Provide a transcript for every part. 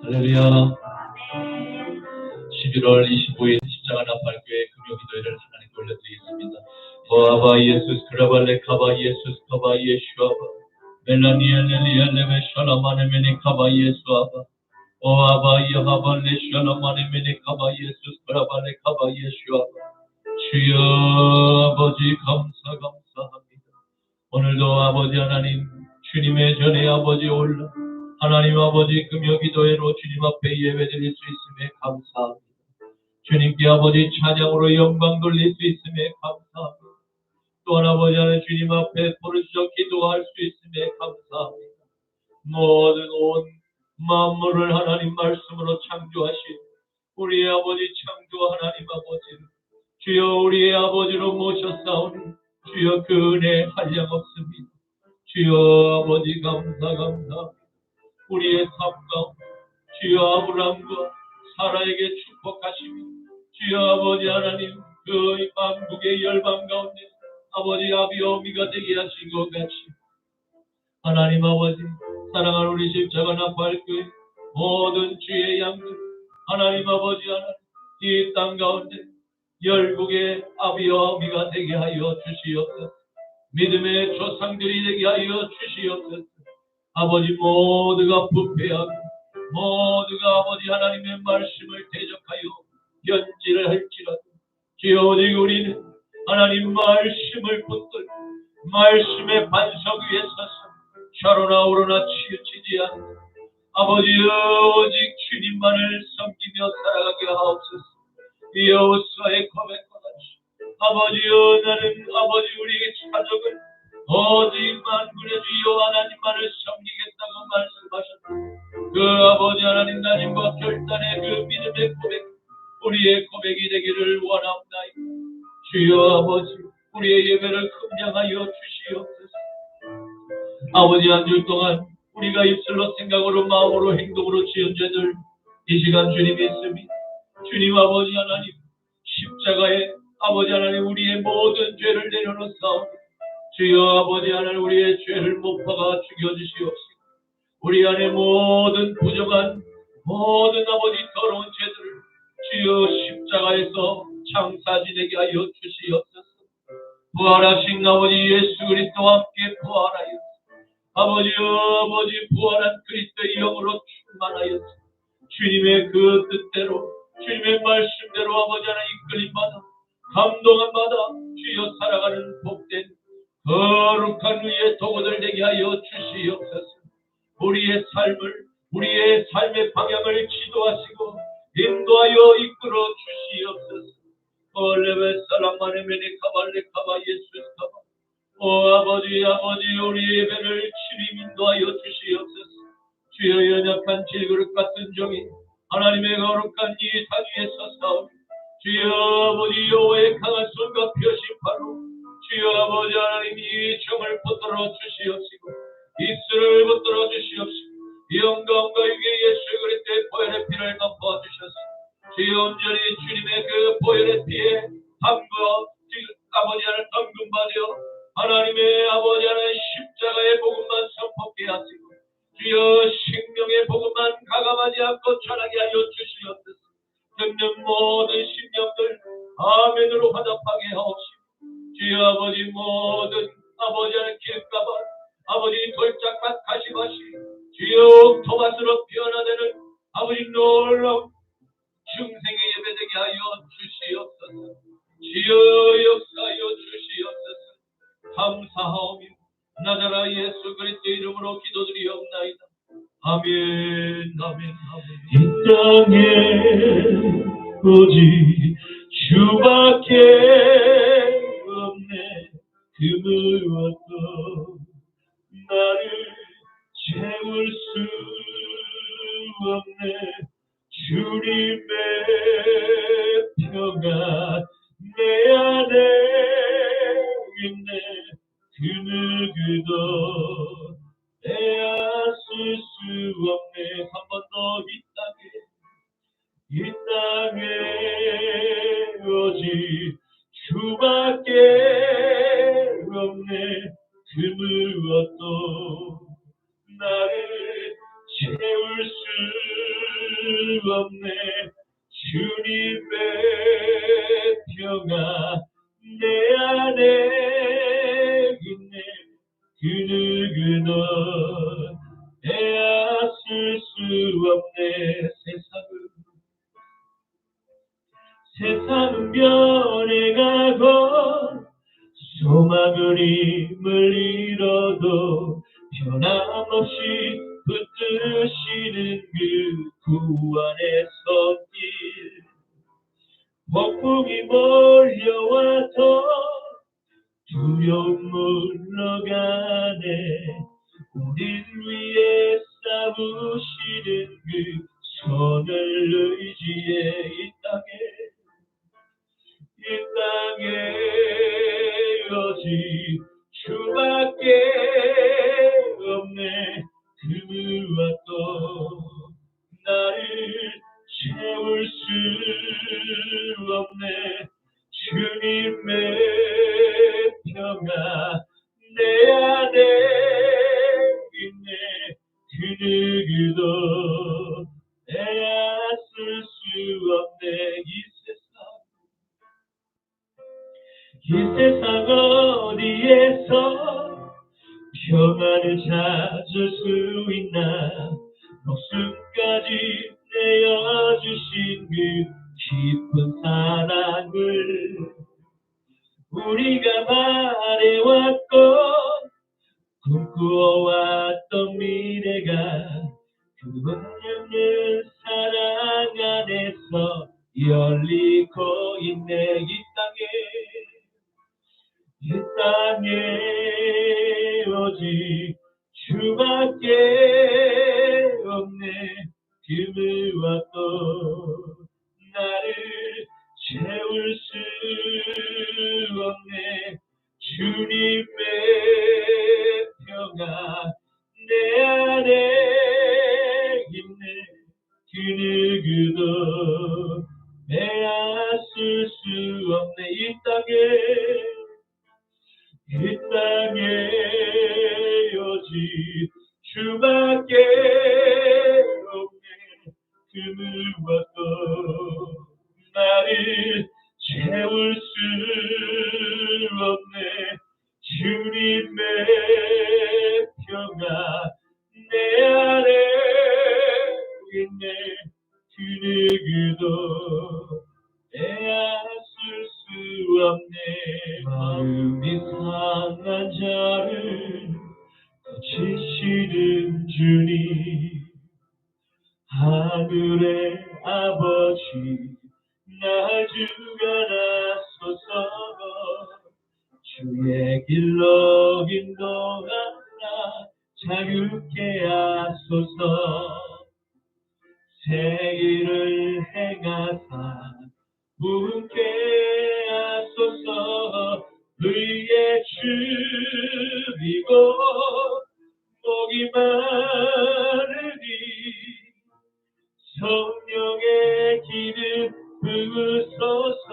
할렐루야. 11월 25일 십자가 나팔교회 금요기도회를 하나님께 올려드리겠습니다. 아바 예수스 그라발레 카바 예수스 카바 예슈아바 멜라니엘레리엘레베 샬라마네메니 카바 예수아바 아바 야하발레 샬라마네메니 카바 예수스 그라발레 카바 예슈아바 주여 아버지 감사합니다. 오늘도 아버지 하나님 주님의 전에 아버지 올라 하나님 아버지 금요기도회로 주님 앞에 예배드릴 수 있음에 감사합니다. 주님께 아버지 찬양으로 영광 돌릴 수 있음에 감사합니다. 또한 아버지 하나님 주님 앞에 부르짖어 기도할 수 있음에 감사합니다. 모든 온 만물을 하나님 말씀으로 창조하신 우리의 아버지 창조 하나님 아버지 주여 우리의 아버지로 모셨사오니 주여 그 은혜 한량없습니다. 주여 아버지 감사합니다. 우리의 삶 가운데 주여 아브라함과 사라에게 축복하시며 주여 아버지 하나님 그 만국의 열방 가운데 아버지 아비오미가 되게 하신 것 같이 하나님 아버지 사랑하는 우리 십자가 나팔교회 모든 주의 양들 하나님 아버지 하나님 이 땅 가운데 열국의 아비오미가 되게 하여 주시옵소서. 믿음의 조상들이 되게 하여 주시옵소서. 아버지 모두가 부패하고 모두가 아버지 하나님의 말씀을 대적하여 견지를 할지라도 주여 오직 우리는 하나님 말씀을 붙들고 말씀의 반석 위에 서서 좌로나 우로나 치우치지 않고 아버지 오직 주님만을 섬기며 살아가게 하옵소서. 여호수아의 고백과 같이 아버지여 나는 아버지 우리에게 차적을 오직 만군의 주 여호와 하나님만을 섬기겠다고 말씀하셨다. 그 아버지 하나님 나님과 결단의 그 믿음의 고백 우리의 고백이 되기를 원합나이다. 주여 아버지 우리의 예배를 긍량하여 주시옵소서. 아버지 한 주 동안 우리가 입술로 생각으로 마음으로 행동으로 지은 죄들 이 시간 주님이 있으니 주님 아버지 하나님 십자가에 아버지 하나님 우리의 모든 죄를 내려놓사오니 주여 아버지 하나님 우리의 죄를 못 박아 죽여주시옵시고 우리 안에 모든 부정한 모든 아버지 더러운 죄들을 주여 십자가에서 창사지내게 하여 주시옵소서. 부활하신 아버지 예수 그리스도와 함께 부활하여 아버지 부활한 그리스도의 영으로 충만하여 주님의 그 뜻대로 주님의 말씀대로 아버지 하나님 이끌림받아 감동함받아 주여 살아가는 복된 거룩한 위의 도구들 되게 하여 주시옵소서. 우리의 삶의 방향을 지도하시고 인도하여 이끌어 주시옵소서. 올레베 살랑마네 메네 카발레 카바 예수스 카바 아버지 우리 예배를 주님 인도하여 주시옵소서. 주여 연약한 질그릇 같은 종이 하나님의 거룩한 이 산 위에 서사오니 주여 아버지 여호와의 강한 손과 펴신 팔로 주여 아버지 하나님 이 종을 붙들어 주시옵시고 입술을 붙들어 주시옵시고 영광과 유괴 예수 그리스도의 보혈의 피를 덮어 주셔서 주여 온전히 주님의 그 보혈의 피에 아버지 하나님 담금받여 하나님의 아버지 하나님 십자가의 복음만 선포케 하시고 주여 생명의 복음만 가감하지 않고 전하게 하여 주시옵소서. 듣는 모든 심령들 아멘으로 화답하게 하옵시고 주여 아버지 모든 아버지 하나님 길가발 아버지 돌짝밭 가시밭이 주여 토마스로 변화되는 아버지 놀라운 중생의 예배되게 하여 주시옵소서. 주여 역사하여 주시옵소서. 감사하오며 나자라 예수 그리스도의 이름으로 기도드리옵나이다. 아멘. 이 땅에 오직 주밖에 없네. 그 무엇도 나를 채울 수 없네. 주님의 평안 내 안에 있네. 그 누구도 빼앗을 수 없네. 한 번 더 이 땅에 오직 주밖에 없네. 그 무엇도 나를 채울 수 없네. 주님의 평화 내 안에 있네. 그 누구도 빼앗을 수 없네. 세상은 변해가고 소망을 힘을 잃어도 변함없이 붙드시는 그 구원의 손길. 폭풍이 몰려와도 두려움 물러가네. 우릴 위해 싸우시는 그 손을 의지해 이 땅에 오직 주밖에 없네. 그 무엇도 나를 채울 수 없네. 주님의 평화 내 안에 있네. 그 누구도 빼앗을 수 없네. 이 세상 어디에서 평안을 찾을 수 있나. 목숨까지 내어주신 그 깊은 사랑을 우리가 바래왔고 꿈꾸어왔던 미래가 그것없는 사랑 안에서 열리고 있네. 이 땅에 오직 주밖에 없네. 그 무엇도 나를 채울 수 없네. 주님의 평화 내 안에 있네. 그 누구도 빼앗을 수 없네. 이 땅에 오직 주밖에 없네. 그 무엇도 나를 채울 수 없네. 주님의 평화 내 안에 있네. 그 누구도 빼앗을 수 없네. 마음이 상한 자를 고치시는 주님, 하늘의 아버지 날 주관하소서. 주의 길로 인도하사 자유케 하소서. 새 일을 행하사 문케 하소서. 의에 줄이고 목이 마르니 성령의 기름 부으소서.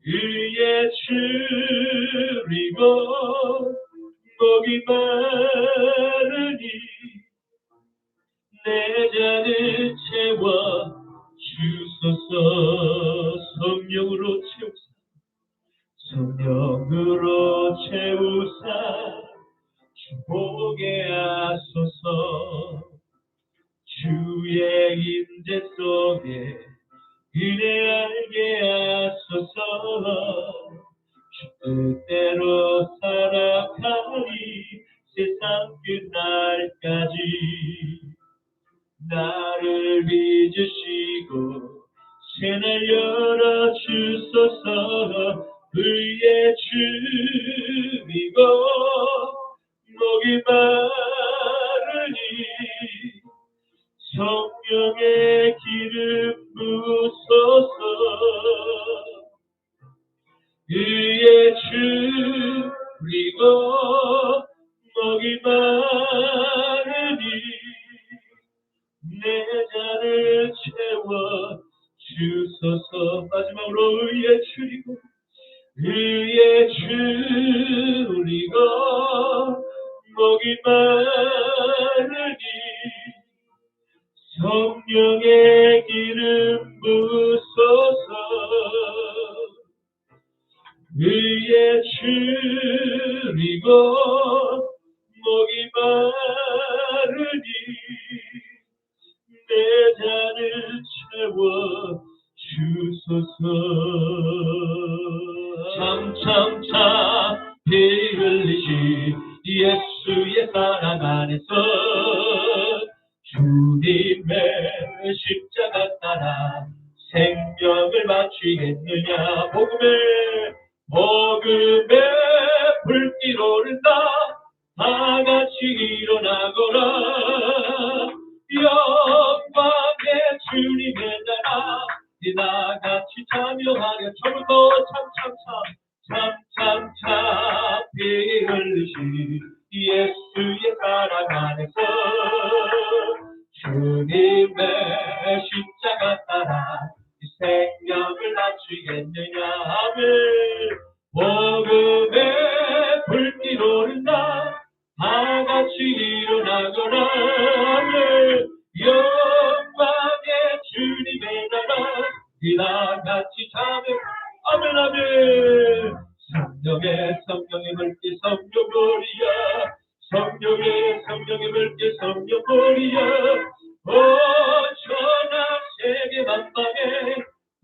의에 줄이고 목이 마르니 내 잔을 채워 주소서. 성령으로 채우사, 성령으로 채우사 주보게 하소서. 주의 임재 속에 은혜 알게 하소서. 주 뜻대로 살아가리 세상 끝날까지. 나를 빚으시고 새날 열어주소서. 의에 줄이고 목이 마르니 성령의 기름 부으소서. 의에 줄이고 목이 마르니 내 잔을 채워 주소서. 마지막으로 의에 줄이고 목이 마르니 줄이고 목이 마르니 내 잔을 채워 주소서. 참참참 피 흘리시 예수의 사랑 안에서 주님의 십자가 따라 생명을 바치겠느냐. 복음의 불길 오른다. 다 같이 일어나거라. 영광의 주님의 나라 다 같이 참여하려. 저부터 참참참 피 흘리시 예수의 사랑 안에서 주님의 십자가 따라 생명을 바치겠느냐. 아멘. 복음의 불길 오른다. 다 같이 일어나거라. 아멘. 영광의 주님의 나라 다 같이 참여. 아멘 아멘. 성령의 물길 성령거리야. 성령의 물길 성령거리야. 전하 세계 만방에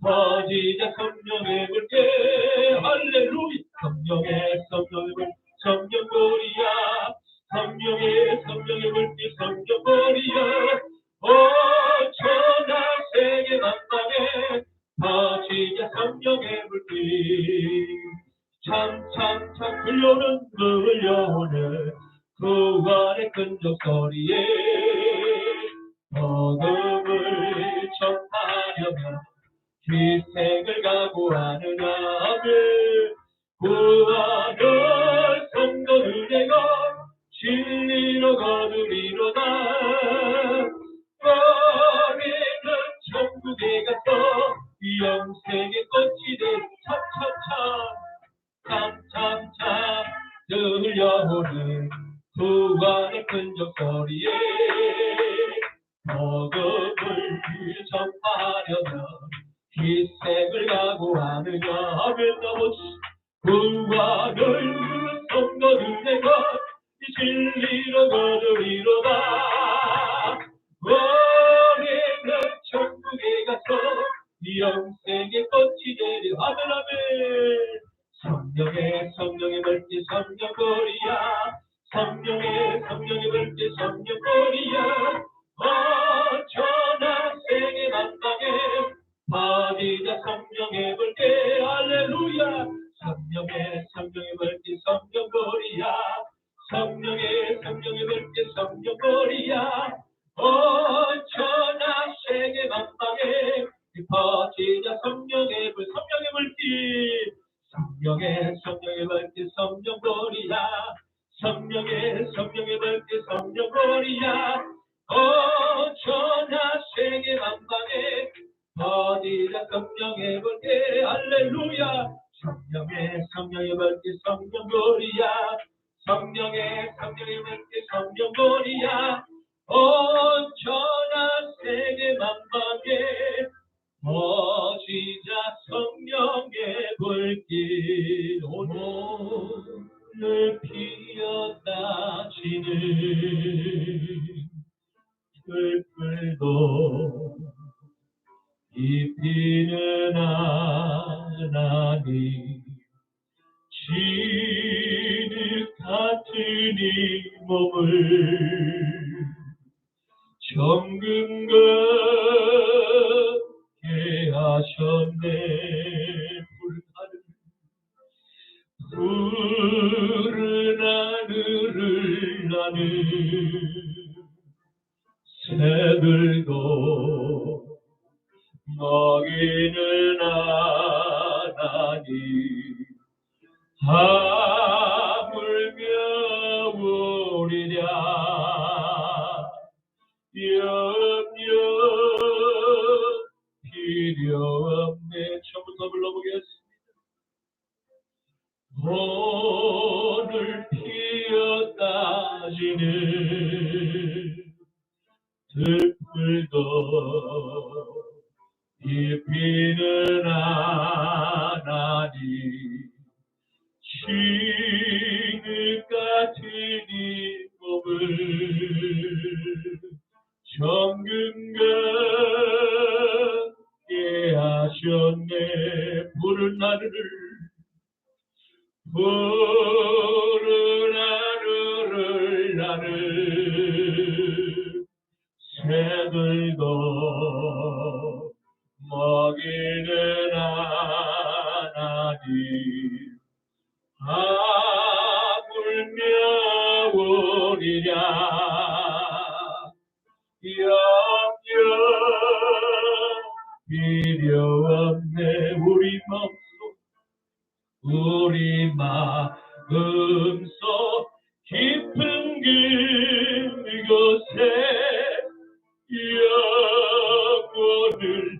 퍼지자 성령의 물길. 할렐루야. 성령의 물 성령거리야. 성령의 물길 성령거리야. 전하 세계 만방에 퍼지자 성령의 물길. 참참참 흘려오는 구원의 끈적 소리에 복음을 전하려면 희생을 각오하느냐. 구원을 성도들에게 진리로 거두리로다. 우리는 천국에 가서 영생의 꽃이 돼. 참참참 들려오는 구원의 끈적 소리에 복음을 전파하려면 희생을 각오하느냐. 아멘. 구원을 성도들에게 진리로 거두리로다. 우리는 천국에 가서 영생의 꽃이 되리. 아멘 아멘. 성령의 물길 성령거리야. 성령의 물길 성령거리야. 전하 세계 만방에 퍼지자 성령의 물길. 할렐루야. 성령의 물길 성령거리야. 성령의 물길 성령거리야. 전하 세계 만방에 퍼지자 성령의 물길. 성령의 물길 성령거리야. 성령의 물길 성령거리야. 전하 세계 만방에 퍼지자 성령의 물길. 할렐루야. 성령의 물길 성령거리야. 성령의 물길 성령거리야. 전하 세계 만방에 퍼지자 성령의 불길. 오늘 피었다 지는 풀풀도 입히는 하나님. 진흙 같은 이 몸을 정금 같게 하셨네. 푸른 하늘을 나는 새들도 먹이는 하나님. 하물며 우리랴 염려 필요 없네. 처음부터 불러보겠습니다. 오늘 피었다지는 들풀도 입히는 하나님. 진흙 같은 이 몸을 정금같게 하셨네. 푸른 하늘을 나를 새들도 먹이는 하나님 하물며 우리랴 염려 필요 없네. 우리 마음속 깊은 그곳에 영원을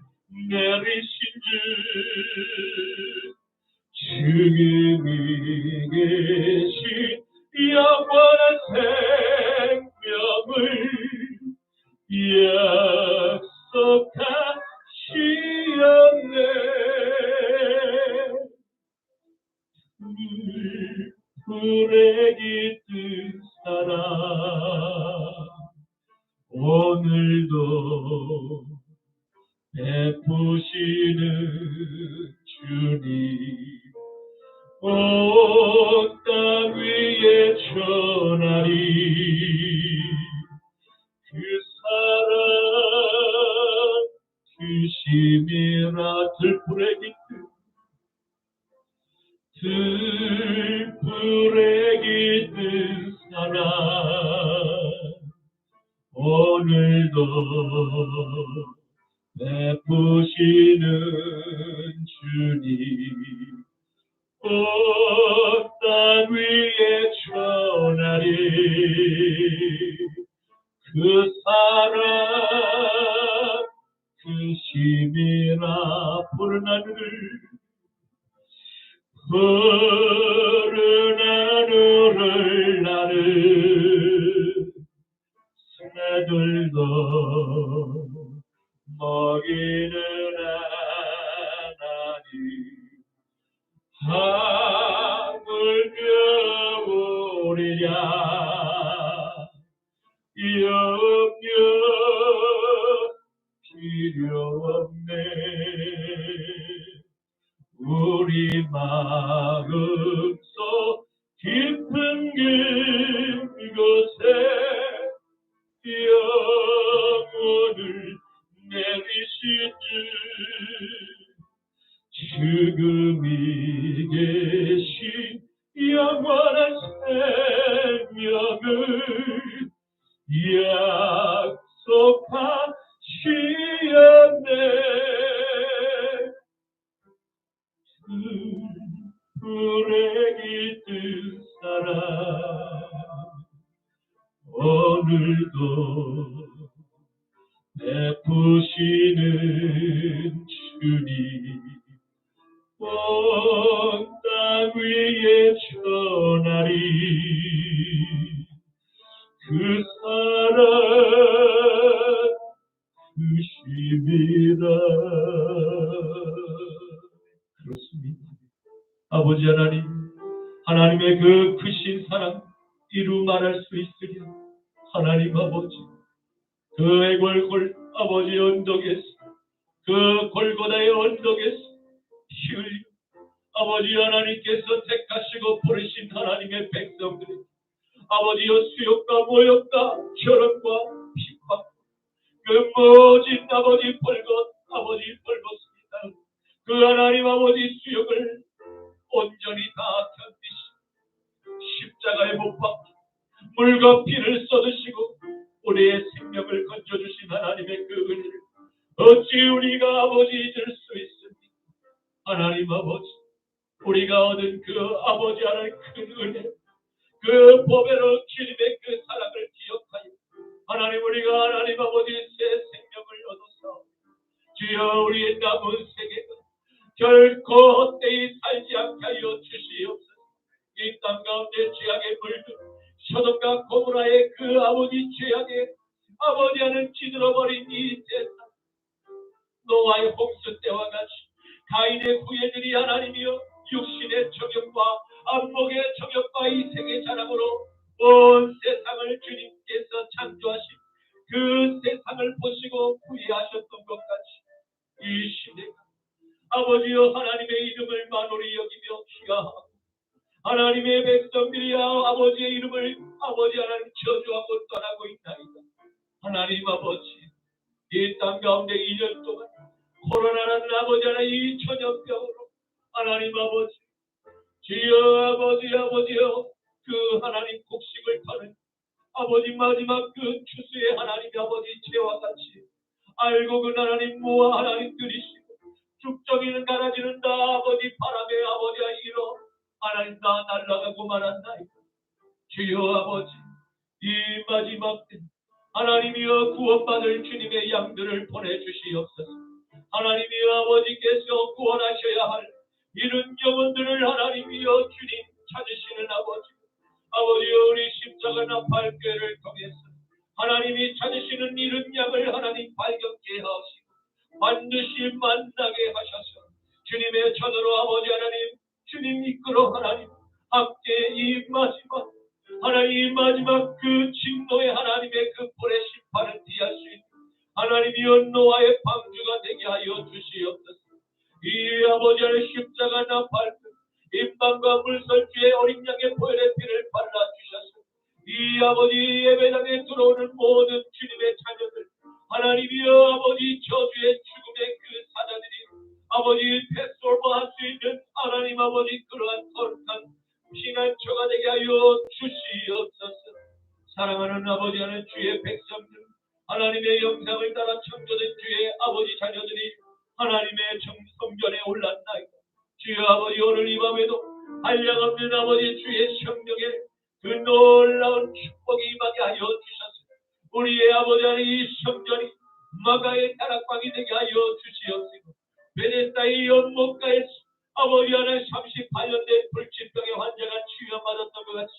내리신 주님이 계신 영원한 생명을 약속하시었네. 불에 깃든 사랑 오늘도 베푸시는 주님 온 땅 위에 전하리 그 사랑 주심이라. 들불에 깃든 사랑 오늘도 베푸시는 주님 온 땅 위에 전하리 그 사랑 주심이라. 푸른 하늘을 나를 새들도 먹이는 하나님 하물며 우리랴 염려 필요 없네. 우리 마음속 깊은 그곳에 영원을 내리신 죽음이 계신 영원한 생명을 약속하시었네. 불에 깃든 사랑 오늘도 베푸시는 주님 온 땅 위에 전하리 그 사랑 주심이라. 그렇습니다. 아버지 하나님의 그 크신 사랑 이루 말할 수 있으랴. 하나님 아버지 그 애골골 아버지 언덕에서 그 골고다의 언덕에서 피 흘려 아버지 하나님께서 택하시고 부르신 하나님의 백성들이 아버지여 수욕과 모욕과 결혼과 핍박 그 모진 아버지 벌겋습니다. 그 하나님 아버지 수욕을 온전히 다 견디시고 십자가에 못 박혀 물과 피를 쏟으시고 우리의 생명을 건져주신 하나님의 그 은혜를 어찌 우리가 아버지 잊을 수 있습니까? 하나님 아버지 우리가 얻은 그 아버지 하나님의 큰 은혜 그 보배로 주님의 그 사랑을 기억하여 하나님 우리가 하나님 아버지 새 생명을 얻어서 주여 우리의 남은 세계가 결코 헛되이 살지 않게 하여 주시옵소서. 이 땅 가운데 죄악에 물든 소돔과 고모라의 그 아버지 죄악에 아버지 하는 찌들어버린 이 세상 노아의 홍수 때와 같이 가인의 후예들이 하나님이여 육신의 적용과 안목의 정욕과 이색의 자랑으로 온 세상을 주님께서 창조하신 그 세상을 보시고 구애하셨던 것 같이 이 시대가 아버지여 하나님의 이름을 만홀히 여기며 귀하하고 하나님의 백성들이야 아버지의 이름을 아버지 하나님 저주하고 떠나고 있나이다. 하나님 아버지 이 땅 가운데 2년 동안 코로나라는 아버지 하나님 이 전염병으로 하나님 아버지 주여 아버지여 그 하나님 곡식을 파는 아버지 마지막 그 추수의 하나님 아버지 죄와 같이 알고 그 하나님 모아 하나님 들이시고 죽정이는 갈아지는다 아버지 바람에 아버지와 이러 하나님 다 날아가고 말았나이다. 주여 아버지 이 마지막 때 하나님이여 구원받을 주님의 양들을 보내주시옵소서. 하나님이여 아버지께서 구원하셔야 할 이런 영혼들을 하나님이여 주님 찾으시는 아버지여 우리 십자가 나팔교회를 통해서 하나님이 찾으시는 이런 양을 하나님 발견케 하시고 반드시 만나게 하셔서 주님의 전으로 아버지 하나님 주님 이끌어 하나님 함께 이 마지막 그 진노의 하나님의 그 불의 심판을 피할 수 있는 하나님이여 노아의 방주가 되게 하여 주시옵소서. 이 아버지 하나님 십자가 나팔 인방과 물설주의 어린 양의 보혈의 피를 발라주셔서 이 아버지 예배당에 들어오는 모든 주님의 자녀들 하나님이여 아버지 저주의 죽음의 그 사자들이 아버지 패솔버할 수 있는 하나님 아버지 그러한 거룩한 피난처가 되게 하여 주시옵소서. 사랑하는 아버지 하나님 주의 백성들 하나님의 영상을 따라 창조된 주의 아버지 자녀들이 하나님의 성전에 올랐나이다. 주여 아버지 오늘 이 밤에도 한량없는 아버지 주의 성령에 그 놀라운 축복이 임하게 하여 주셔서 우리의 아버지 하나님 이 성전이 마가의 다락방이 되게 하여 주시옵시고 베데스다의 연못가에 아버지 하나님 38년 된 불치병의 환자가 치유받았던 것 같이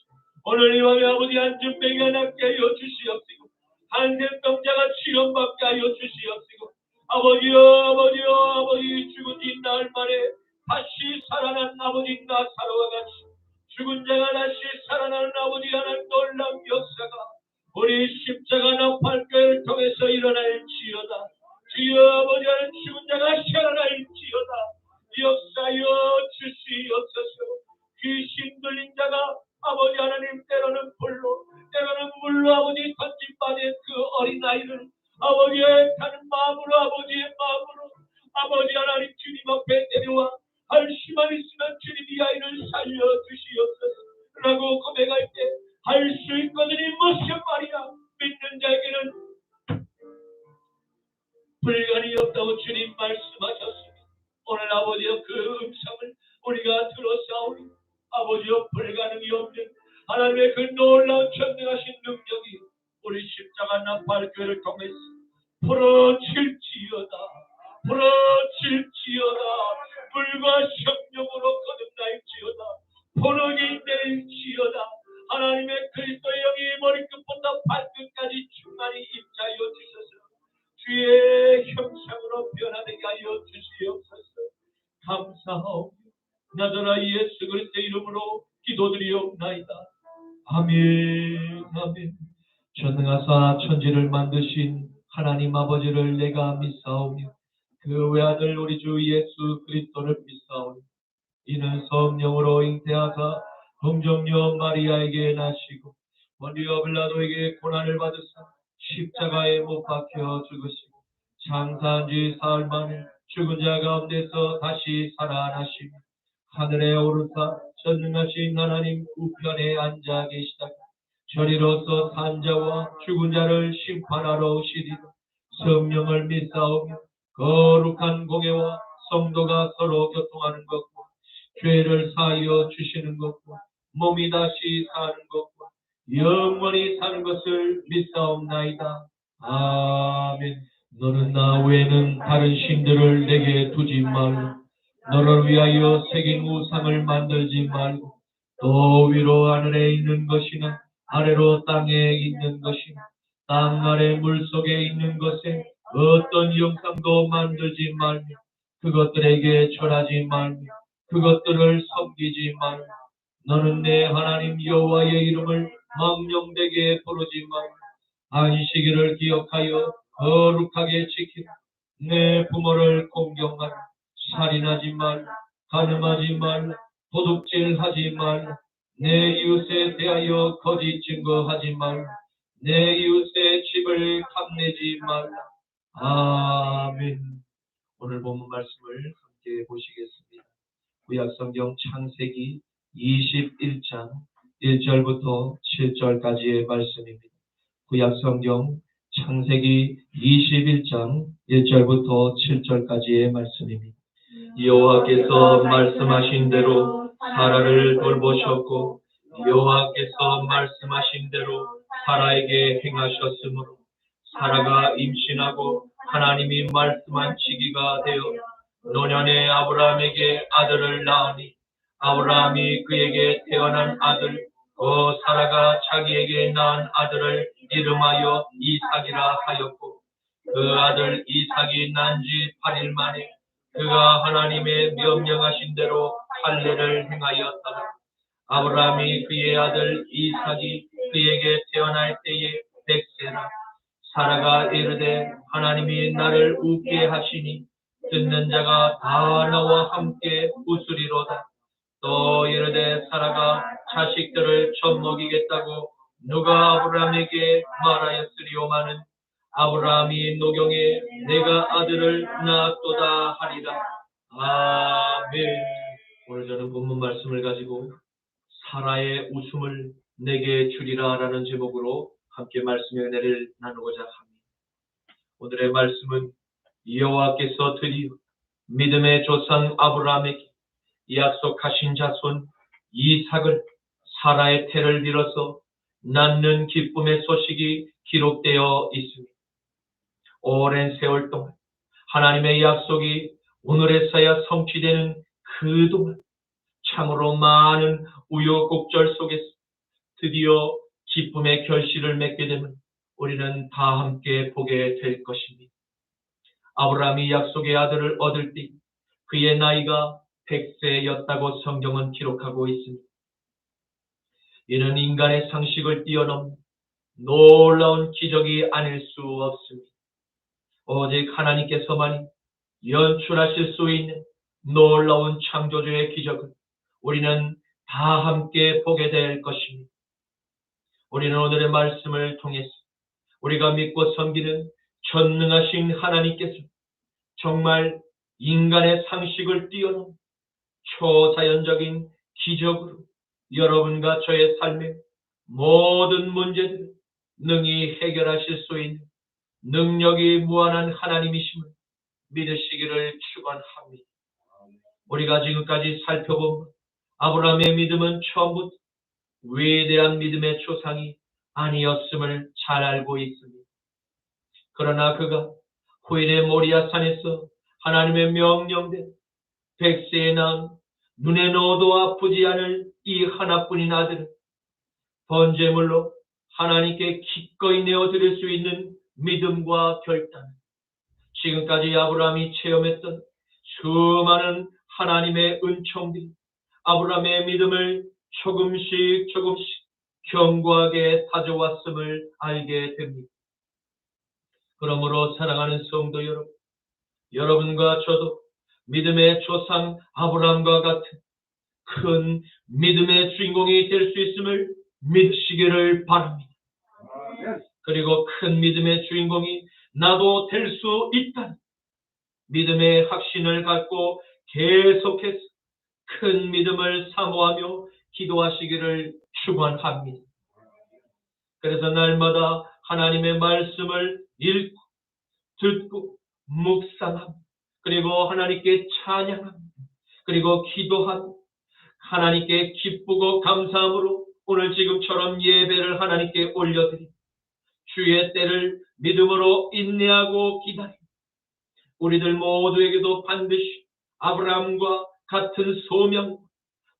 오늘 이 밤에 아버지 안전병이 낫게 하여 주시옵시고 한센병자가 치유받게 하여 주시옵시고 아버지 죽은 지 나흘 만에 다시 살아난 아버지 나사로와 같이 죽은 자가 다시 살아나는 아버지 하나님 놀라운 역사가 우리 십자가 나팔교회를 통해서 일어날지어다. 주여 아버지 하나님 죽은 자가 살아날지어다. 역사여 주시옵소서. 귀신 들린 자가 아버지 하나님 때로는 불로 때로는 물로 아버지 던진받은 그 어린아이를 아버지의 가는 마음으로 아버지의 마음으로 아버지 하나님 주님 앞에 데려와 할 수만 있으면 주님 이 아이를 살려주시옵소서 라고 고백할 때 할 수 있거든이 무슨 말이야. 믿는 자에게는 불가능이 없다고 주님 말씀하셨습니다. 오늘 아버지여 그 음성을 우리가 들었사오니 아버지여 불가능이 없는 하나님의 그 놀라운 전능하신 능력이 우리 십자가 나팔교회를 통해서 풀어질지어다. 불과 성령으로 거듭날지어다. 포르기 될지어다. 하나님의 그리스도의 영이 머리끝부터 발끝까지 충만히 임하여 주셔서 주의 형상으로 변화되게 하여 주시옵소서. 감사하오. 나더라 예수 그리스도의 이름으로 기도드리옵나이다. 아멘. 전능하사 천지를 만드신 하나님 아버지를 내가 믿사오며 그 외아들 우리 주 예수 그리스도를 믿사오니 이는 성령으로 잉태하사 동정녀 마리아에게 나시고 본디오 빌라도에게 고난을 받으사 십자가에 못 박혀 죽으시고 장사한 지 사흘 만에 죽은 자 가운데서 다시 살아나시며 하늘에 오르사 전능하신 하나님 우편에 앉아 계시다가 저리로서 산 자와 죽은 자를 심판하러 오시리라. 성령을 믿사오며 거룩한 공예와 성도가 서로 교통하는 것과 죄를 사하여 주시는 것과 몸이 다시 사는 것과 영원히 사는 것을 믿사옵나이다. 아멘. 너는 나 외에는 다른 신들을 내게 두지 말고 너를 위하여 새긴 우상을 만들지 말고 또 위로 하늘에 있는 것이나 아래로 땅에 있는 것이나 땅 아래 물속에 있는 것에 어떤 형상도 만들지 말며 그것들에게 절하지 말며 그것들을 섬기지 말며 너는 내 하나님 여호와의 이름을 망령되게 부르지 말라. 안식일을 기억하여 거룩하게 지키라. 내 부모를 공경하라. 살인하지 말라. 간음하지 말라. 도둑질하지 말라. 내 이웃에 대하여 거짓 증거하지 말라. 내 이웃의 집을 탐내지 말라. 아멘. 오늘 본문 말씀을 함께 보시겠습니다. 구약성경 창세기 21장 1절부터 7절까지의 말씀입니다. 구약성경 창세기 21장 1절부터 7절까지의 말씀입니다. 여호와께서 말씀하신 대로 사라를 돌보셨고 여호와께서 말씀하신 대로 사라에게 행하셨으므로 사라가 임신하고 하나님이 말씀한 시기가 되어 노년에 아브라함에게 아들을 낳으니 아브라함이 그에게 태어난 아들 사라가 자기에게 낳은 아들을 이름하여 이삭이라 하였고 그 아들 이삭이 난 지 8일 만에 그가 하나님의 명령하신 대로 할례를 행하였더라. 아브라함이 그의 아들 이삭이 그에게 태어날 때에 100세라. 사라가 이르되 하나님이 나를 웃게 하시니 듣는 자가 다 나와 함께 웃으리로다. 또 이르되 사라가 자식들을 젖먹이겠다고 누가 아브라함에게 말하였으리오마는 아브라함이 노경에 내가 아들을 낳았도다 하리라. 아멘. 오늘 저는 본문 말씀을 가지고 사라의 웃음을 내게 주리라 라는 제목으로 함께 말씀의 은혜를 나누고자 합니다. 오늘의 말씀은 여호와께서 드디어 믿음의 조상 아브라함에게 약속하신 자손 이삭을 사라의 태를 빌어서 낳는 기쁨의 소식이 기록되어 있습니다. 오랜 세월 동안 하나님의 약속이 오늘에서야 성취되는 그동안 참으로 많은 우여곡절 속에서 드디어 기쁨의 결실을 맺게 되면 우리는 다 함께 보게 될 것입니다. 아브라함이 약속의 아들을 얻을 때 그의 나이가 100세였다고 성경은 기록하고 있습니다. 이는 인간의 상식을 뛰어넘는 놀라운 기적이 아닐 수 없습니다. 오직 하나님께서만이 연출하실 수 있는 놀라운 창조주의 기적을 우리는 다 함께 보게 될 것입니다. 우리는 오늘의 말씀을 통해서 우리가 믿고 섬기는 전능하신 하나님께서 정말 인간의 상식을 뛰어넘는 초자연적인 기적으로 여러분과 저의 삶의 모든 문제들을 능히 해결하실 수 있는 능력이 무한한 하나님이심을 믿으시기를 축원합니다. 우리가 지금까지 살펴본 아브라함의 믿음은 처음부터 위대한 믿음의 조상이 아니었음을 잘 알고 있습니다. 그러나 그가 후일의 모리아 산에서 하나님의 명령대로 100세에 낳은 눈에 넣어도 아프지 않을 이 하나뿐인 아들을 번제물로 하나님께 기꺼이 내어드릴 수 있는 믿음과 결단, 지금까지 아브라함이 체험했던 수많은 하나님의 은총들이 아브라함의 믿음을 조금씩 견고하게 다져왔음을 알게 됩니다. 그러므로 사랑하는 성도 여러분, 여러분과 저도 믿음의 조상 아브라함과 같은 큰 믿음의 주인공이 될 수 있음을 믿으시기를 바랍니다. 그리고 큰 믿음의 주인공이 나도 될 수 있다는 믿음의 확신을 갖고 계속해서 큰 믿음을 사모하며 기도하시기를 축원합니다. 그래서 날마다 하나님의 말씀을 읽고 듣고 묵상하고 그리고 하나님께 찬양합니다. 그리고 기도하고 하나님께 기쁘고 감사함으로 오늘 지금처럼 예배를 하나님께 올려드립니다. 주의 때를 믿음으로 인내하고 기다립니다. 우리들 모두에게도 반드시 아브라함과 같은 소명,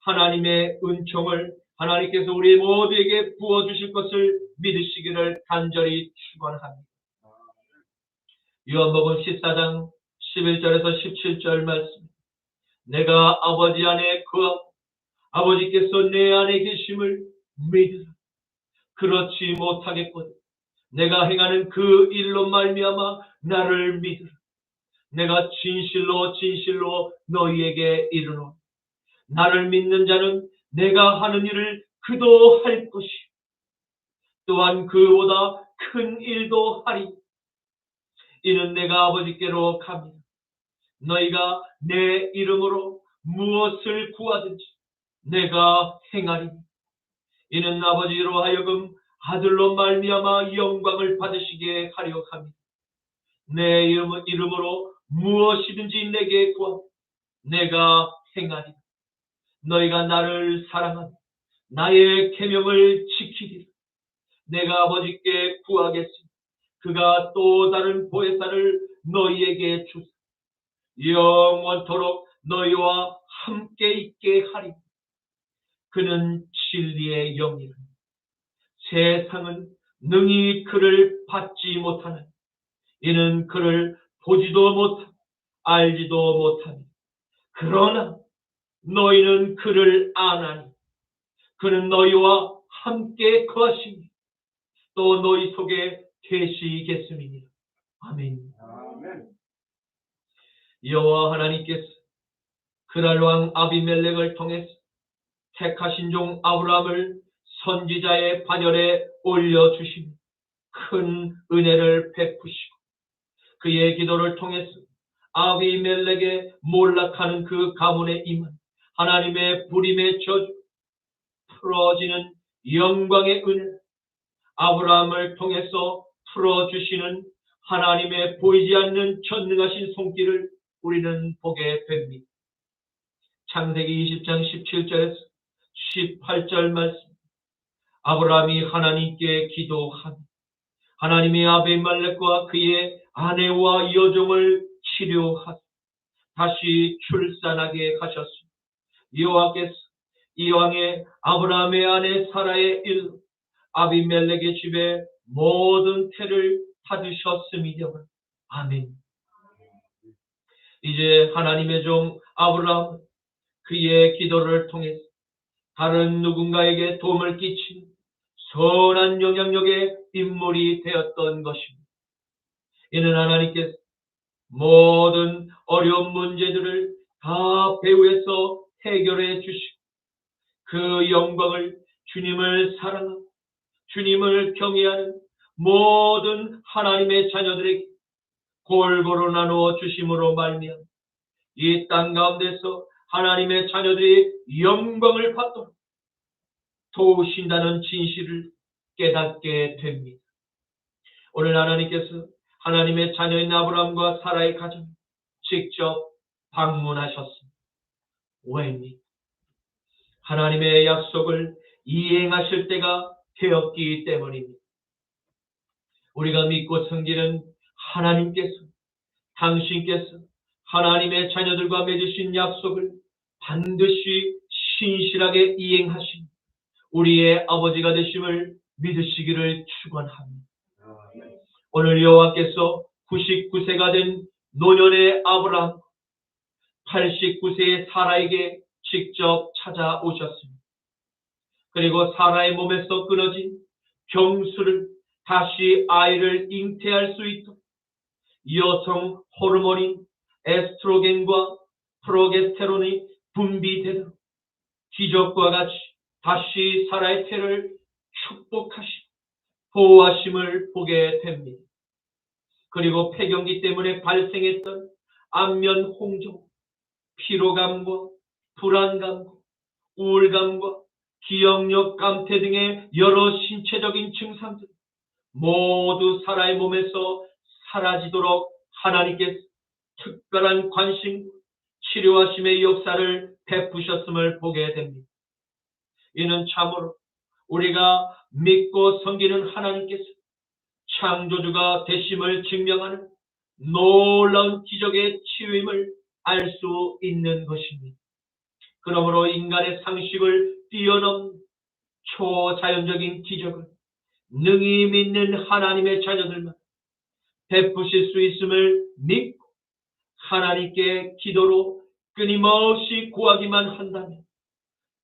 하나님의 은총을 하나님께서 우리 모두에게 부어주실 것을 믿으시기를 간절히 축원합니다. 요한복음 14장 11절에서 17절 말씀, 내가 아버지 안에 거하고 아버지께서 내 안에 계심을 믿으라. 그렇지 못하겠거든 내가 행하는 그 일로 말미암아 나를 믿으라. 내가 진실로 진실로 너희에게 이르노 나를 믿는 자는 내가 하는 일을 그도 할 것이요 또한 그보다 큰 일도 하리. 이는 내가 아버지께로 갑니다. 너희가 내 이름으로 무엇을 구하든지 내가 행하리니 이는 아버지로 하여금 아들로 말미암아 영광을 받으시게 하려 합니다. 내 이름으로 무엇이든지 내게 구하면 내가 행하리라. 너희가 나를 사랑하며 나의 계명을 지키리라. 내가 아버지께 구하겠으니 그가 또 다른 보혜사를 너희에게 주사 영원토록 너희와 함께 있게 하리라. 그는 진리의 영이라. 세상은 능히 그를 받지 못하는 이는 그를 보지도 못하고 알지도 못하니 그러나 너희는 그를 아나니 그는 너희와 함께 거하시니 또 너희 속에 계시겠음이니라. 아멘. 여호와 하나님께서 그랄 왕 아비멜렉을 통해서 택하신 종 아브라함을 선지자의 반열에 올려주시며 큰 은혜를 베푸시고 그의 기도를 통해서 아비멜렉의 몰락하는 그 가문에 임한 하나님의 불임의 저주 풀어지는 영광의 은혜 아브라함을 통해서 풀어주시는 하나님의 보이지 않는 전능하신 손길을 우리는 보게 됩니다. 창세기 20장 17절에서 18절 말씀 아브라함이 하나님께 기도하며 하나님이 아비멜렉과 그의 아내와 여종을 치료하사 다시 출산하게 하셨습니다. 여호와께서 이왕에 아브라함의 아내 사라의 일로 아비멜렉의 집에 모든 태를 받으셨음이되라. 아멘. 이제 하나님의 종 아브라함은 그의 기도를 통해서 다른 누군가에게 도움을 끼치는 선한 영향력의 인물이 되었던 것입니다. 이는 하나님께서 모든 어려운 문제들을 다 배후에서 해결해 주시고 그 영광을 주님을 사랑하고 주님을 경외하는 모든 하나님의 자녀들에게 골고루 나누어 주심으로 말미암아 이 땅 가운데서 하나님의 자녀들이 영광을 받도록 도우신다는 진실을 깨닫게 됩니다. 오늘 하나님께서 하나님의 자녀인 아브라함과 사라의 가정을 직접 방문하셨습니다. 왜입니까? 하나님의 약속을 이행하실 때가 되었기 때문입니다. 우리가 믿고 섬기는 하나님께서 당신께서 하나님의 자녀들과 맺으신 약속을 반드시 신실하게 이행하신 우리의 아버지가 되심을 믿으시기를 축원합니다. 오늘 여호와께서 99세가 된 노년의 아브라함 89세의 사라에게 직접 찾아오셨습니다. 그리고 사라의 몸에서 끊어진 경수를 다시 아이를 잉태할 수 있도록 여성 호르몬인 에스트로겐과 프로게스테론이 분비되도록 기적과 같이 다시 사라의 태를 축복하시고 보호하심을 보게 됩니다. 그리고 폐경기 때문에 발생했던 안면 홍조, 피로감과 불안감과 우울감과 기억력 감퇴 등의 여러 신체적인 증상들 모두 사라의 몸에서 사라지도록 하나님께서 특별한 관심, 치료하심의 역사를 베푸셨음을 보게 됩니다. 이는 참으로 우리가 믿고 섬기는 하나님께서 창조주가 되심을 증명하는 놀라운 기적의 치유임을 알 수 있는 것입니다. 그러므로 인간의 상식을 뛰어넘는 초자연적인 기적을 능히 믿는 하나님의 자녀들만 베푸실 수 있음을 믿고 하나님께 기도로 끊임없이 구하기만 한다면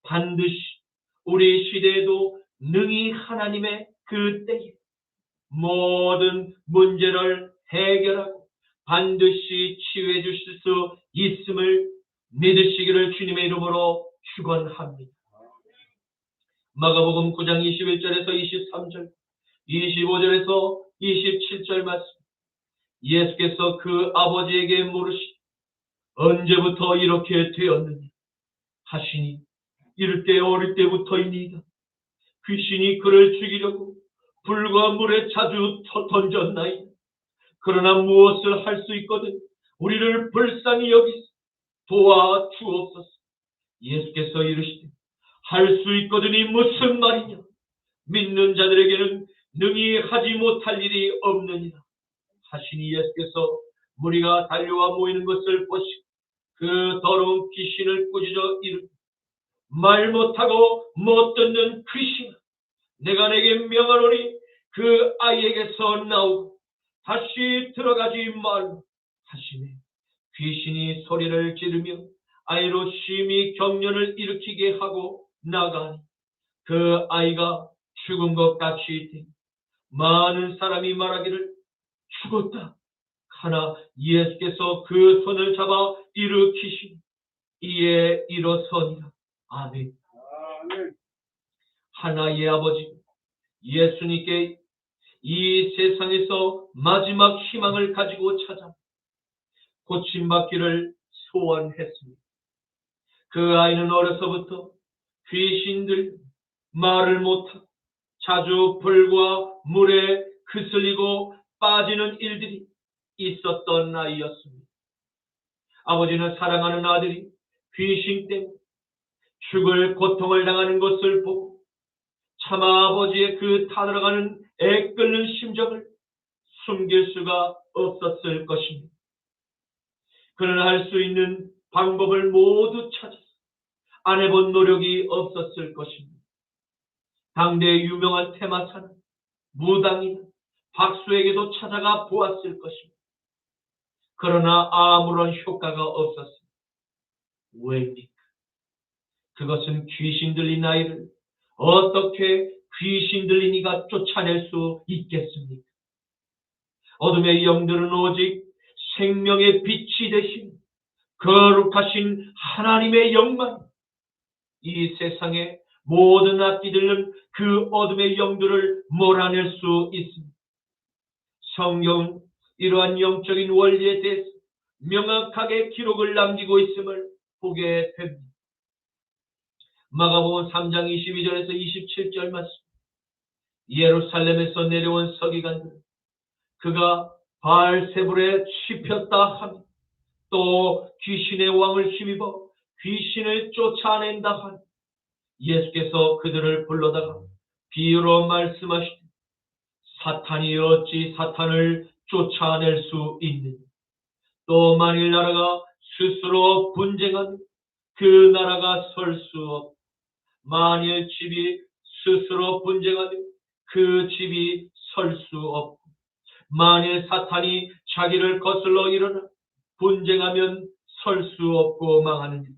반드시 우리 시대에도 능히 하나님의 그 때에 모든 문제를 해결하고 반드시 치유해 주실 수 있음을 믿으시기를 주님의 이름으로 축원합니다. 마가복음 9장 21절에서 23절, 25절에서 27절 말씀, 예수께서 그 아버지에게 물으시되 언제부터 이렇게 되었느냐 하시니 이를 때 어릴 때부터이니이다. 귀신이 그를 죽이려고 불과 물에 자주 던졌나이다. 그러나 무엇을 할 수 있거든 우리를 불쌍히 여기서 도와주옵소서. 예수께서 이르시되 할 수 있거든이 무슨 말이냐. 믿는 자들에게는 능히 하지 못할 일이 없느니라 하시니 예수께서 무리가 달려와 모이는 것을 보시고 그 더러운 귀신을 꾸짖어 이르되 말 못하고 못 듣는 귀신아, 내가 내게 명하노니 그 아이에게서 나오고 다시 들어가지 말고 하시니 귀신이 소리를 지르며 아이로 심히 경련을 일으키게 하고 나가니 그 아이가 죽은 것 같이 되니 많은 사람이 말하기를 죽었다 하나 예수께서 그 손을 잡아 일으키시니 이에 일어서니라. 아멘. 하나의 아버지 예수님께 이 세상에서 마지막 희망을 가지고 찾아 고침받기를 소원했습니다. 그 아이는 어려서부터 귀신들 말을 못하고 자주 불과 물에 그슬리고 빠지는 일들이 있었던 아이였습니다. 아버지는 사랑하는 아들이 귀신 때문에 죽을 고통을 당하는 것을 보고 차마 아버지의 그 타들어가는 애끓는 심정을 숨길 수가 없었을 것입니다. 그는 할 수 있는 방법을 모두 찾아서 안 해본 노력이 없었을 것입니다. 당대의 유명한 테마사는 무당인 박수에게도 찾아가 보았을 것입니다. 그러나 아무런 효과가 없었습니다. 왜입니까? 그것은 귀신 들린 아이를 어떻게 귀신 들린 이가 쫓아낼 수 있겠습니까? 어둠의 영들은 오직 생명의 빛이 되신 거룩하신 하나님의 영만 이 세상의 모든 악기들은 그 어둠의 영들을 몰아낼 수 있습니다. 성경은 이러한 영적인 원리에 대해서 명확하게 기록을 남기고 있음을 보게 됩니다. 마가복음 3장 22절에서 27절 말씀, 예루살렘에서 내려온 서기관들 그가 바알세불에 씹혔다 하며 또 귀신의 왕을 힘입어 귀신을 쫓아낸다 하니 예수께서 그들을 불러다가 비유로 말씀하시되 사탄이 어찌 사탄을 쫓아낼 수 있느냐. 또 만일 나라가 스스로 분쟁하면 그 나라가 설 수 없고 만일 집이 스스로 분쟁하면 그 집이 설 수 없고 만일 사탄이 자기를 거슬러 일어나 분쟁하면 설 수 없고 망하느니라.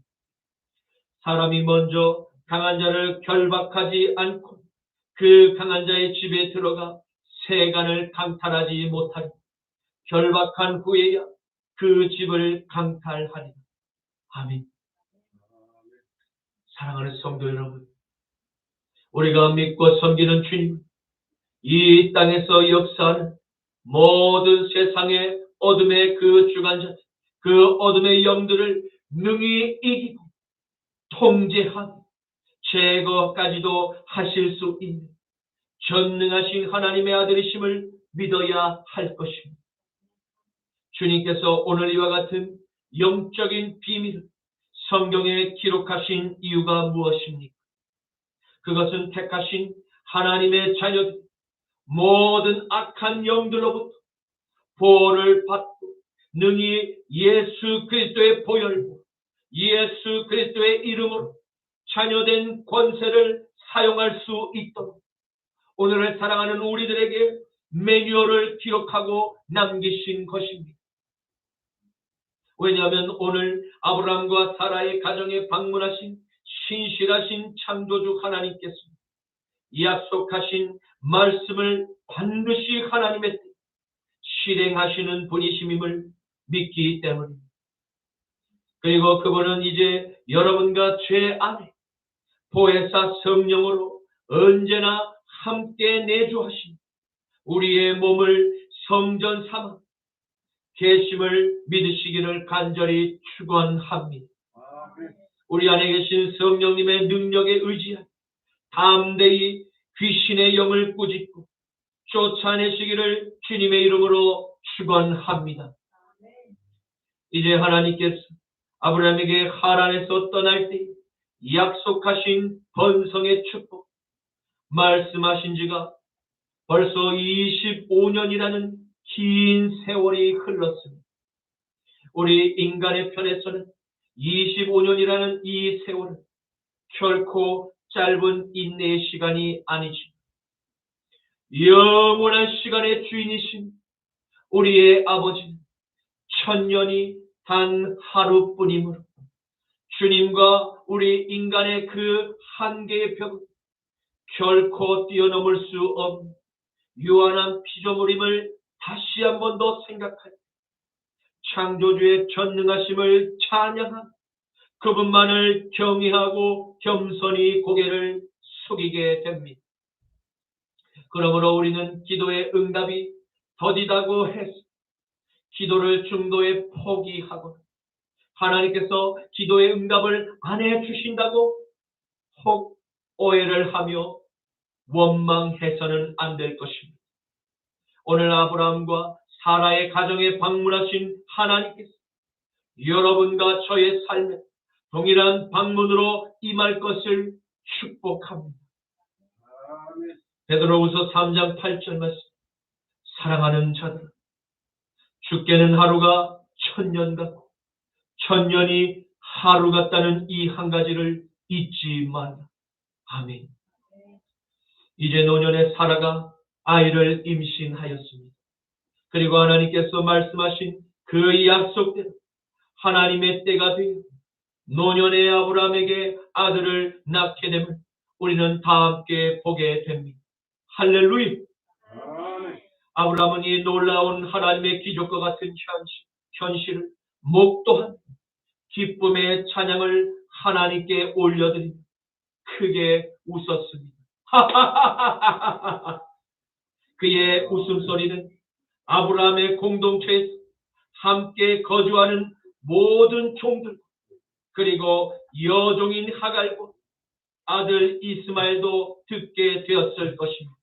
사람이 먼저 강한 자를 결박하지 않고 그 강한 자의 집에 들어가 세간을 강탈하지 못하니 결박한 후에야 그 집을 강탈하리라. 아멘. 사랑하는 성도 여러분, 우리가 믿고 섬기는 주님, 이 땅에서 역사하는 모든 세상의 어둠의 그 주관자, 그 어둠의 영들을 능히 이기고 통제하고 제거까지도 하실 수 있는 전능하신 하나님의 아들이심을 믿어야 할 것입니다. 주님께서 오늘 이와 같은 영적인 비밀을 성경에 기록하신 이유가 무엇입니까? 그것은 택하신 하나님의 자녀들 모든 악한 영들로부터 보호를 받고 능히 예수 그리스도의 보혈과 예수 그리스도의 이름으로 자녀된 권세를 사용할 수 있도록 오늘을 사랑하는 우리들에게 매뉴얼을 기록하고 남기신 것입니다. 왜냐하면 오늘 아브라함과 사라의 가정에 방문하신 신실하신 창조주 하나님께서 약속하신 말씀을 반드시 하나님의 뜻 실행하시는 분이심임을 믿기 때문입니다. 그리고 그분은 이제 여러분과 죄 안에 보혜사 성령으로 언제나 함께 내주하신 우리의 몸을 성전 삼아 계심을 믿으시기를 간절히 축원합니다. 우리 안에 계신 성령님의 능력에 의지하여 담대히 귀신의 영을 꾸짖고 쫓아내시기를 주님의 이름으로 축원합니다. 이제 하나님께서 아브라함에게 하란에서 떠날 때 약속하신 번성의 축복 말씀하신 지가 벌써 25년이라는 긴 세월이 흘렀습니다. 우리 인간의 편에서는 25년이라는 이 세월은 결코 짧은 인내의 시간이 아니지. 영원한 시간의 주인이신 우리의 아버지는 천년이 단 하루뿐이므로 주님과 우리 인간의 그 한계의 벽은 결코 뛰어넘을 수 없는 유한한 피조물임을 다시 한 번 더 생각하여 창조주의 전능하심을 찬양한 그분만을 경외하고 겸손히 고개를 숙이게 됩니다. 그러므로 우리는 기도의 응답이 더디다고 해서 기도를 중도에 포기하거나 하나님께서 기도의 응답을 안 해주신다고 혹 오해를 하며 원망해서는 안 될 것입니다. 오늘 아브라함과 사라의 가정에 방문하신 하나님께서 여러분과 저의 삶에 동일한 방문으로 임할 것을 축복합니다. 베드로후서 3장 8절 말씀. 사랑하는 자들, 죽게는 하루가 천년 같고 천년이 하루 같다는 이 한 가지를 잊지 말라. 아멘. 이제 노년의 사라가 아이를 임신하였습니다. 그리고 하나님께서 말씀하신 그 약속대로 하나님의 때가 되어 노년의 아브라함에게 아들을 낳게 되면 우리는 다 함께 보게 됩니다. 할렐루야. 아브라함은 이 놀라운 하나님의 기적과 같은 현실을 목도한 기쁨의 찬양을 하나님께 올려드리며 크게 웃었습니다. 그의 웃음소리는 아브라함의 공동체에서 함께 거주하는 모든 종들 그리고 여종인 하갈과 아들 이스마엘도 듣게 되었을 것입니다.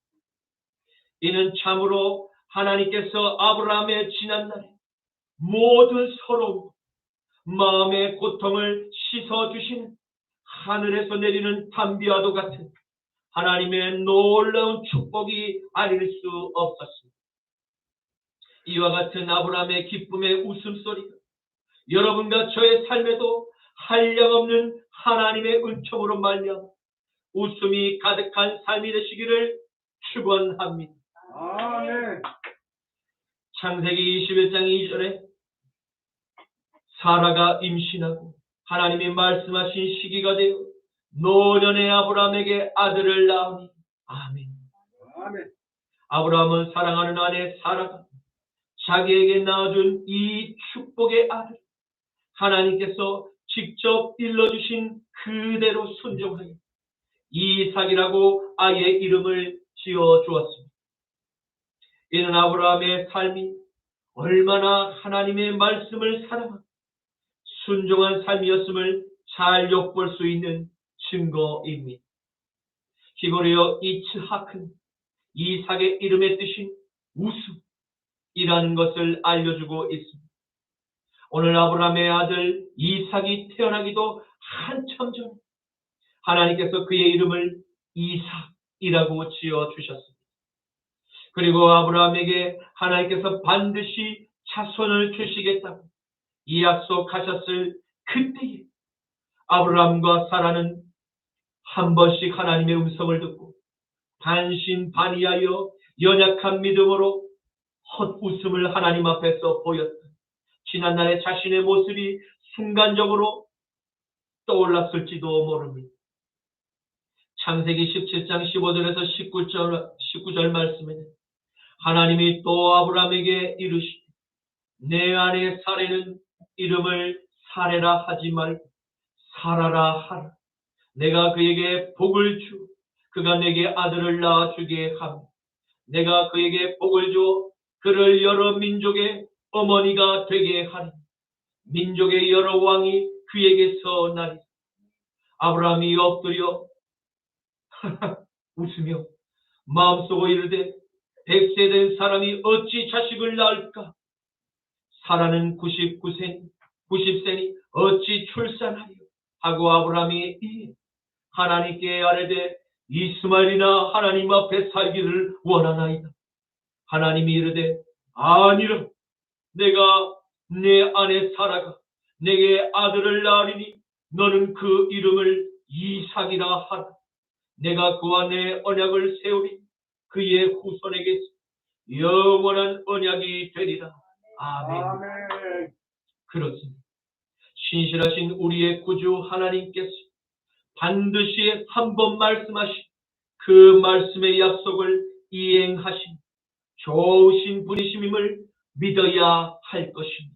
이는 참으로 하나님께서 아브라함의 지난날에 모든 서러움, 마음의 고통을 씻어주시는 하늘에서 내리는 담비와도 같은 하나님의 놀라운 축복이 아닐 수 없었습니다. 이와 같은 아브라함의 기쁨의 웃음소리가 여러분과 저의 삶에도 한량없는 하나님의 은총으로 말미암아 웃음이 가득한 삶이 되시기를 축원합니다. 아멘. 창세기 21장 2절에 사라가 임신하고 하나님이 말씀하신 시기가 되어 노년의 아브라함에게 아들을 낳으니 아멘. 아멘. 아브라함은 사랑하는 아내 사라가 자기에게 낳아준 이 축복의 아들 하나님께서 직접 일러주신 그대로 순종하여 이삭이라고 아이의 이름을 지어주었습니다. 이는 아브라함의 삶이 얼마나 하나님의 말씀을 사랑하고 순종한 삶이었음을 잘 엿볼 수 있는 증거입니다. 히브리어 이츠하크는 이삭의 이름의 뜻인 웃음이라는 것을 알려주고 있습니다. 오늘 아브라함의 아들 이삭이 태어나기도 한참 전 하나님께서 그의 이름을 이삭이라고 지어주셨습니다. 그리고 아브라함에게 하나님께서 반드시 자손을 주시겠다고 이 약속하셨을 그때에 아브라함과 사라는 한 번씩 하나님의 음성을 듣고 반신반의하여 연약한 믿음으로 헛웃음을 하나님 앞에서 보였다. 지난날의 자신의 모습이 순간적으로 떠올랐을지도 모릅니다. 창세기 17장 15절에서 19절 말씀에는 하나님이 또 아브라함에게 이르시되 내 아내 사레는 이름을 사레라 하지 말고 사라라 하라. 내가 그에게 복을 주 그가 내게 아들을 낳아주게 하며 내가 그에게 복을 줘 그를 여러 민족의 어머니가 되게 하니 민족의 여러 왕이 그에게서 나리. 아브라함이 엎드려 웃으며 마음속으로 이르되 100세 된 사람이 어찌 자식을 낳을까? 사라는 90세니 어찌 출산하리요? 하고 아브라함이 하나님께 아뢰되 이스마엘이나 하나님 앞에 살기를 원하나이다. 하나님이 이르되 아니라 내가 내 아내 사라가 내게 아들을 낳으리니 너는 그 이름을 이삭이라 하라. 내가 그와 내 언약을 세우리 그의 후손에게서 영원한 언약이 되리라. 아멘. 그렇습니다. 신실하신 우리의 구주 하나님께서 반드시 한 번 말씀하신 그 말씀의 약속을 이행하신 좋으신 분이심임을 믿어야 할 것입니다.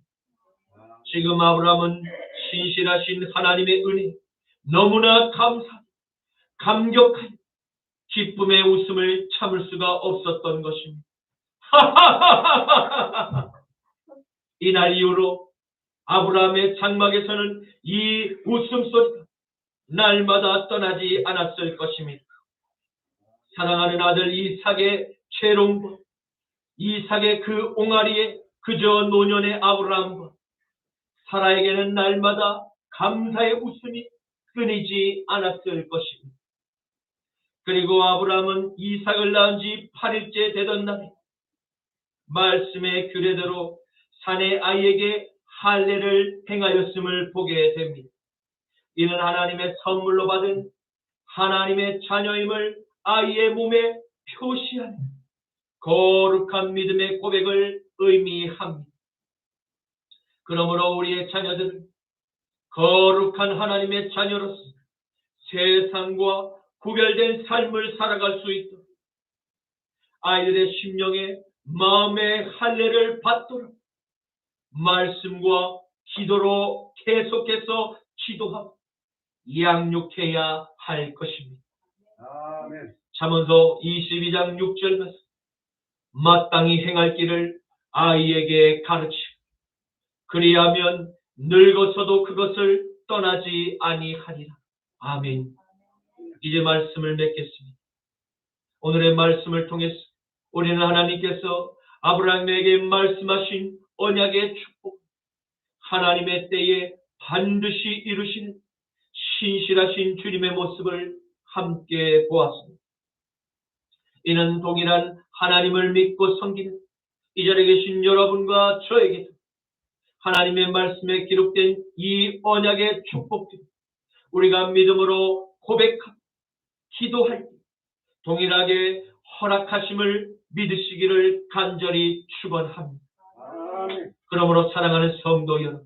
지금 아브라함은 신실하신 하나님의 은혜 너무나 감격하여 기쁨의 웃음을 참을 수가 없었던 것입니다. 이날 이후로 아브라함의 장막에서는 이 웃음소리가 날마다 떠나지 않았을 것입니다. 사랑하는 아들 이삭의 채롱과 이삭의 그 옹알이에 그저 노년의 아브라함과 사라에게는 날마다 감사의 웃음이 끊이지 않았을 것입니다. 그리고 아브라함은 이삭을 낳은 지 8일째 되던 날에 말씀의 규례대로 사내 아이에게 할례를 행하였음을 보게 됩니다. 이는 하나님의 선물로 받은 하나님의 자녀임을 아이의 몸에 표시하는 거룩한 믿음의 고백을 의미합니다. 그러므로 우리의 자녀들은 거룩한 하나님의 자녀로서 세상과 구별된 삶을 살아갈 수 있도록 아이들의 심령에 마음의 할례를 받도록 말씀과 기도로 계속해서 기도하고 양육해야 할 것입니다. 아멘. 잠언서 22장 6절 말씀 마땅히 행할 길을 아이에게 가르치고 그리하면 늙어서도 그것을 떠나지 아니하리라. 아멘. 이제 말씀을 맺겠습니다. 오늘의 말씀을 통해서 우리는 하나님께서 아브라함에게 말씀하신 언약의 축복, 하나님의 때에 반드시 이루시는 신실하신 주님의 모습을 함께 보았습니다. 이는 동일한 하나님을 믿고 섬기는 이 자리에 계신 여러분과 저에게도 하나님의 말씀에 기록된 이 언약의 축복들 우리가 믿음으로 고백하고 기도할 때 동일하게 허락하심을 믿으시기를 간절히 축원합니다. 그러므로 사랑하는 성도 여러분,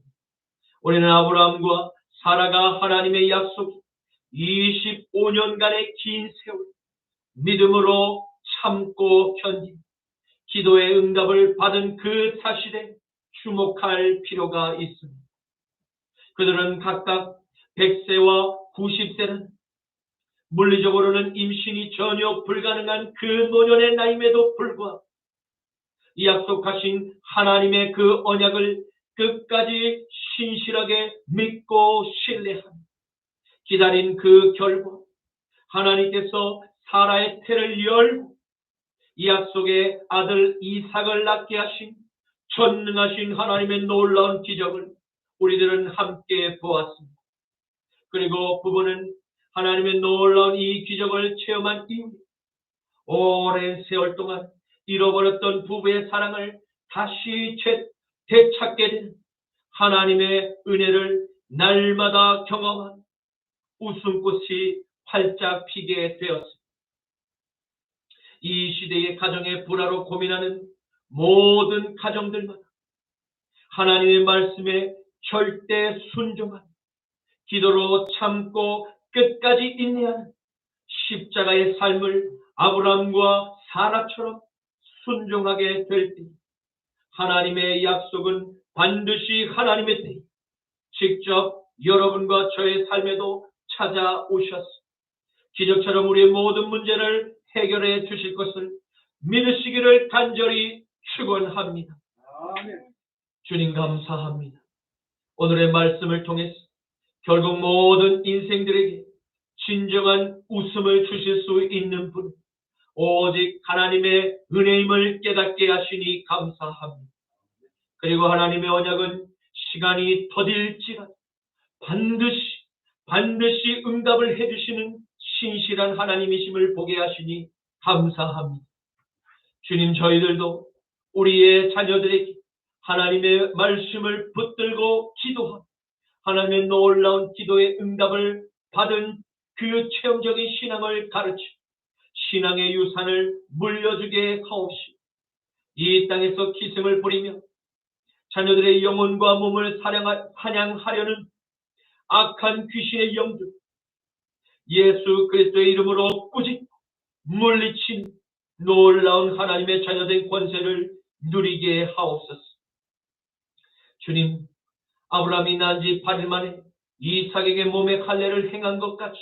우리는 아브라함과 사라가 하나님의 약속 25년간의 긴 세월 믿음으로 참고 견딘 기도의 응답을 받은 그 사실에 주목할 필요가 있습니다. 그들은 각각 100세와 90세는 물리적으로는 임신이 전혀 불가능한 그 노년의 나임에도 불구하고 약속하신 하나님의 그 언약을 끝까지 신실하게 믿고 신뢰하며 기다린 그 결과 하나님께서 사라의 태를 열고 이 약속의 아들 이삭을 낳게 하신 전능하신 하나님의 놀라운 기적을 우리들은 함께 보았습니다. 그리고 부부는 하나님의 놀라운 이 기적을 체험한 이후 오랜 세월 동안 잃어버렸던 부부의 사랑을 다시 되찾게 되는 하나님의 은혜를 날마다 경험한 웃음꽃이 활짝 피게 되었습니다. 이 시대의 가정의 불화로 고민하는 모든 가정들마다 하나님의 말씀에 절대 순종한 기도로 참고 끝까지 인내하는 십자가의 삶을 아브라함과 사라처럼 순종하게 될 때, 하나님의 약속은 반드시 하나님의 때 직접 여러분과 저의 삶에도 찾아오셔서 기적처럼 우리의 모든 문제를 해결해 주실 것을 믿으시기를 간절히 축원합니다. 주님 감사합니다. 오늘의 말씀을 통해서 결국 모든 인생들에게 진정한 웃음을 주실 수 있는 분, 오직 하나님의 은혜임을 깨닫게 하시니 감사합니다. 그리고 하나님의 언약은 시간이 더딜지라도 반드시 응답을 해주시는 신실한 하나님이심을 보게 하시니 감사합니다. 주님, 저희들도 우리의 자녀들에게 하나님의 말씀을 붙들고 기도하고 하나님의 놀라운 기도의 응답을 받은 그 체험적인 신앙을 가르쳐 신앙의 유산을 물려주게 하옵시고, 이 땅에서 기승을 부리며 자녀들의 영혼과 몸을 사냥하려는 악한 귀신의 영들, 예수 그리스도의 이름으로 꾸짖고 물리친 놀라운 하나님의 자녀된 권세를 누리게 하옵소서. 주님, 아브라함이 난 지 8일 만에 이삭에게 몸에 할례를 행한 것 같이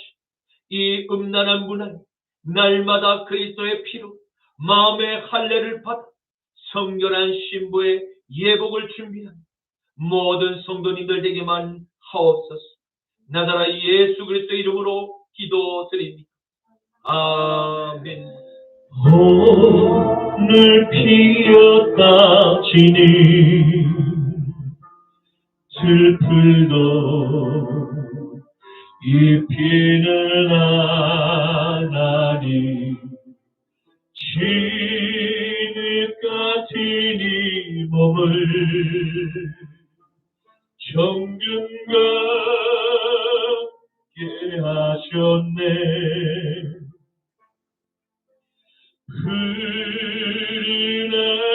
이 음란한 문화는 날마다 그리스도의 피로 마음의 할례를 받아 성결한 신부의 예복을 준비하는 모든 성도님들 되게만 하옵소서. 나사라 예수 그리스도의 이름으로 기도드립니다. 아멘. 오늘 피었다 지니 슬플도 이 피는 하나님 진흙 같은 이 몸을 정균같게 하셨네. 흐르나니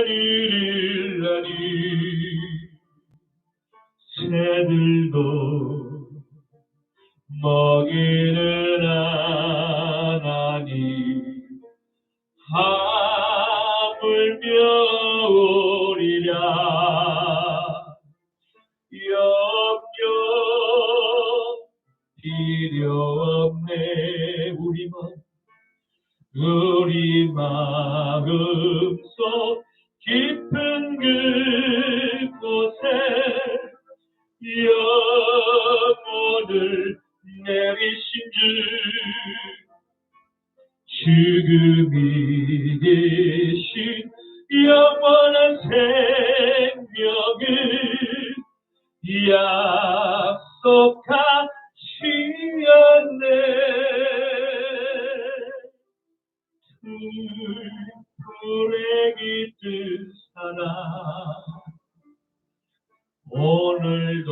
새들도 먹이는 하나님 하물며 오리라. 염려 필요 없네. 우리 마음속 깊은 그곳에 영혼을 내리신 주, 죽음이 대신 영원한 생명을 약속하시었네. 불에 깃든 사랑 오늘도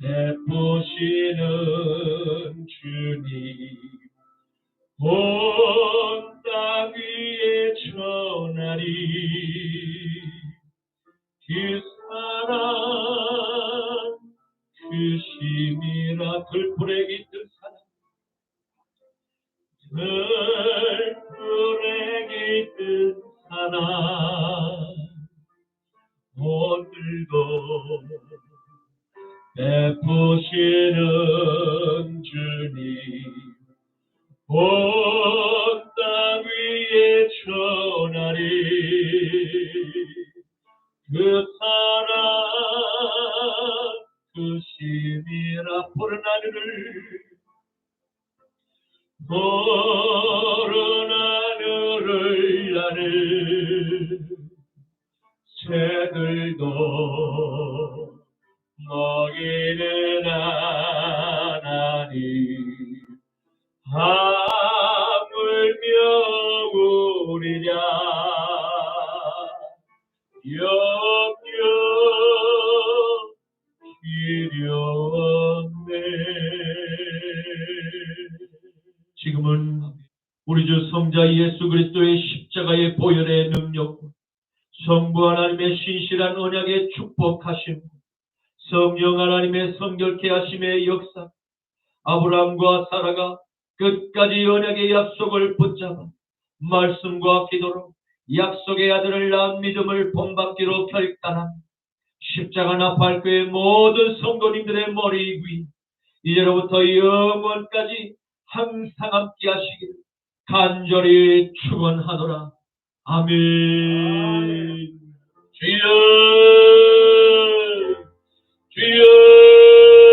베푸시는 주님, 온 땅 위에 전하리 그 사랑 그 심이라. 들불에 깃든 사랑, 들불에 깃든 사랑 오늘도 베푸시는 주님, 온 땅 위에 전하리 그 사랑 그 심이라. 푸른 하늘을 나는 새들도 먹이는 하나님 하물며 우리냐. 염려 필요 없네. 지금은 우리 주 성자 예수 그리스도의 십자가의 보혈의 능력, 성부 하나님의 신실한 언약의 축복하심, 성령 하나님의 성결케 하심의 역사, 아브라함과 사라가 끝까지 언약의 약속을 붙잡아 말씀과 기도로 약속의 아들을 낳은 믿음을 본받기로 결단한 십자가 나팔교의 모든 성도님들의 머리 위 이제로부터 영원까지 항상 함께 하시기를 간절히 축원하노라. 아멘. 주여, 주여.